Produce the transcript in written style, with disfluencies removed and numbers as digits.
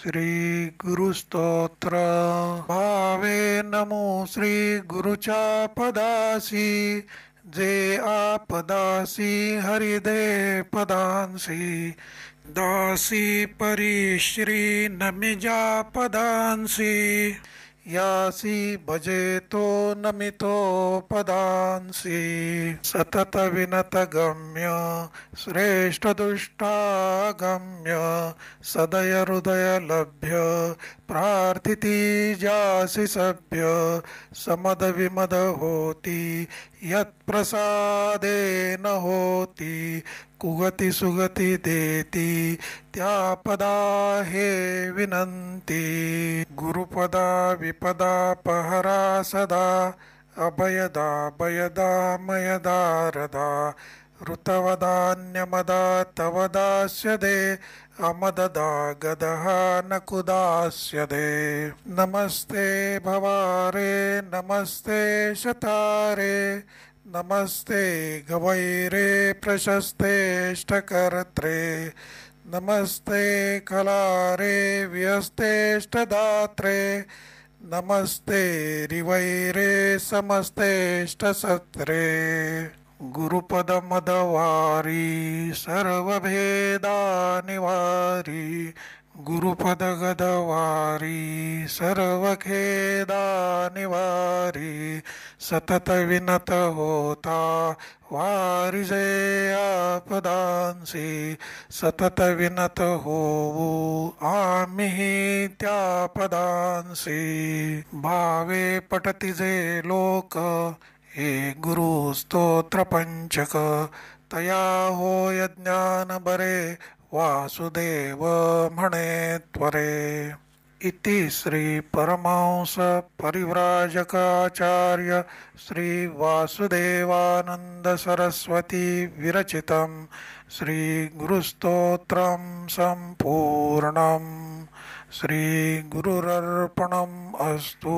श्री गुरुस्तोत्र भावे नमो श्री गुरुच्या पदासी जे आपदासी हरिदे पदांसी दासी परी श्री नमिजा पदांसी यासी भजेतो नमितो पदांसी सतत विनत गम्य श्रेष्ठ दुष्टागम्य सदय हृदय लभ्य प्रार्थिती जासी सभ्य समद विमद होती यत्प्रसादे न होती कुगती सुगती देती त्या पदा हे विनंती गुरुपदा विपदा पहरा सदा अभयदा भयदा मयदा रदा ऋतवदान्यमदा तवदास्य दे अमददा गदहा नकुदास्य दे नमस्ते भवारे नमस्ते शतारे नमस्ते गवैरे प्रशस्तेष्टकर्त्रे नमस्ते कलारे व्यस्तेष्टदात्रे नमस्ते रिवैरे समस्तेष्टसत्रे गुरुपदमदवारी सर्वभेदानिवारी गुरुपदगदवारी सर्वखेदानिवारी सतत विनत होता वारिजे आपदांसी सतत विनत होऊ आम्ही त्या पदांसी भावे पटतिजे लोक हे गुरु स्तोत्र पंचक तया होय ज्ञान बरे वासुदेव म्हणे त्वरे इति श्री परमहंस परिव्राजकाचार्य श्री वासुदेवानंद सरस्वती विरचितं श्री गुरुस्तोत्रं संपूर्णं श्री गुरुरर्पणम् अस्तु।